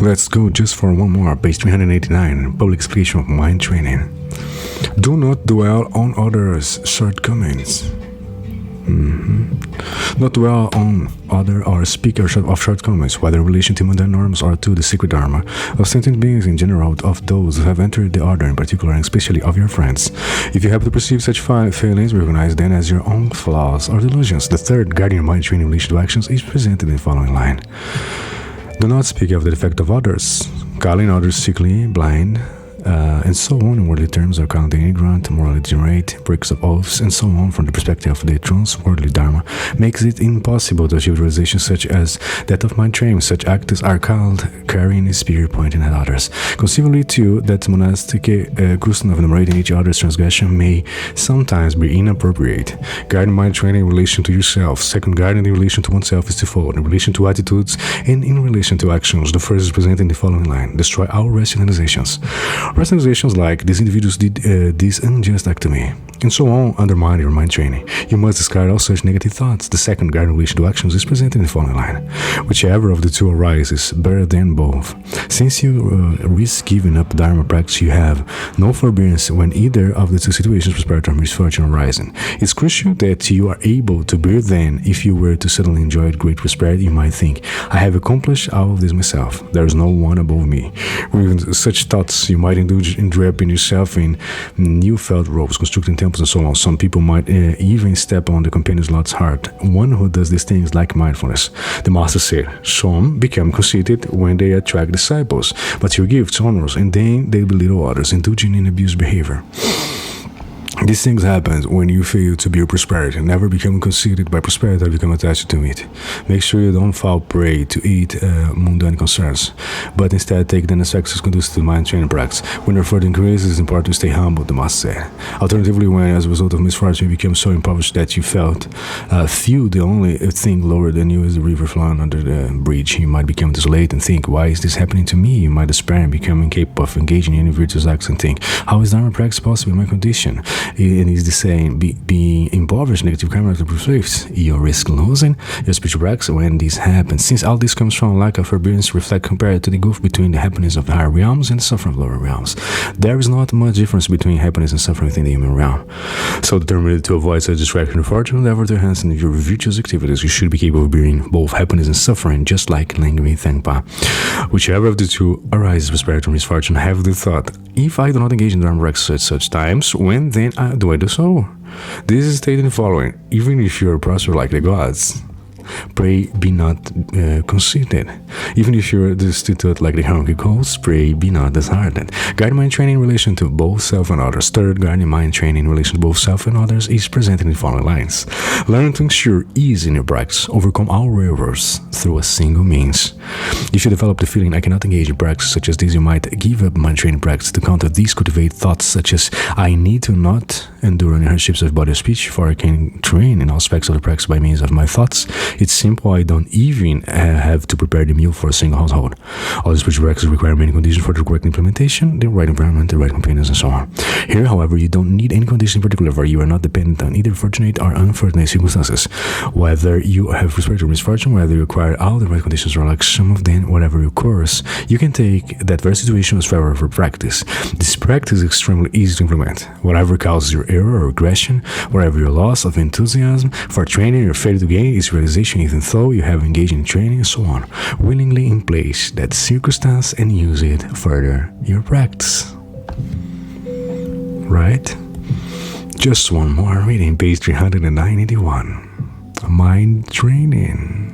Let's go just for one more. Page 389, public explication of mind training. Do not dwell on others' shortcomings. Not dwell on other or speak of shortcomings, whether in relation to mundane norms or to the secret dharma of sentient beings in general, of those who have entered the order in particular, and especially of your friends. If you happen to perceive such failings, recognize them as your own flaws or delusions. The third guiding mind training in relation to actions is presented in the following line. Do not speak of the defect of others, calling others sickly, blind, and so on in worldly terms, or calling them ignorant, morally degenerate, breaks of oaths, and so on from the perspective of the trans-worldly dharma, makes it impossible to achieve realization such as that of mind training. Such acts are called carrying a spear pointing at others. Conceivably, too, that monastic custom of enumerating each other's transgression may sometimes be inappropriate. Guiding mind training in relation to yourself. Second, guiding in relation to oneself is twofold: in relation to attitudes and in relation to actions. The first is presented in the following line: destroy all rationalizations. Rationalizations like, these individuals did this unjust act to me, and so on, undermine your mind training. You must discard all such negative thoughts. The second guiding relation to actions is presented in the following line: whichever of the two arises, better than both. Since you risk giving up Dharma practice, you have no forbearance when either of the two situations, prosperity or misfortune, arising. It's crucial that you are able to bear them. If you were to suddenly enjoy great prosperity, you might think, I have accomplished all of this myself. There is no one above me. With such thoughts, you might indulge in draping yourself in new felt robes, constructing temples, and so on. Some people might even step on the companion's Lord's heart. One who does these things like mindfulness. The master said, some become conceited when they attract disciples, but your gifts honors, and then they belittle others, indulging in abused behavior. These things happen when you fail to build prosperity. Never become conceited by prosperity or become attached to it. Make sure you don't fall prey to mundane concerns, but instead take the necessities conducive to mind training practice. When your further increases, it's important to stay humble, the master said. Alternatively, when as a result of misfortune you become so impoverished that you feel the only thing lower than you is the river flowing under the bridge, you might become desolate and think, why is this happening to me? You might despair and become incapable of engaging in any virtuous acts and think, how is Dharma practice possible in my condition? And is the saying, being impoverished, negative karma to reflect, you risk losing your spiritual practice when this happens. Since all this comes from lack of forbearance, reflect compared to the gulf between the happiness of the higher realms and the suffering of lower realms. There is not much difference between happiness and suffering within the human realm. So determined to avoid such distraction and fortune, endeavor to enhance your virtuous activities. You should be capable of bearing both happiness and suffering, just like Langri Thangpa. Whichever of the two arises, prosperity or misfortune, have the thought, if I do not engage in Dharma practice at such times, when then do I do so? This is stated in the following: even if you are prosperous like the gods, pray be not conceited. Even if you are destitute like the hungry ghosts, pray be not disheartened. Guiding mind training in relation to both self and others. Third, guiding mind training in relation to both self and others is presented in the following lines: learn to ensure ease in your practice, overcome all errors through a single means. If you develop the feeling, I cannot engage in practice such as this, you might give up mind training practice. To counter these, cultivate thoughts such as, I need to not endure any hardships of body or speech, for I can train in all aspects of the practice by means of my thoughts. It's simple, I don't even have to prepare the meal for a single household. All these spiritual practices require many conditions for the correct implementation, the right environment, the right companions, and so on. Here, however, you don't need any condition in particular, for you are not dependent on either fortunate or unfortunate circumstances. Whether you have prosperity or misfortune, whether you acquire all the right conditions or like some of them, whatever occurs, you can take that very situation as favorable for practice. This practice is extremely easy to implement. Whatever causes your error or aggression, whatever your loss of enthusiasm for training, your failure to gain is realization, even though you have engaged in training and so on. Willingly in place that circumstance and use it further your practice. Right? Just one more reading, page 391. Mind training.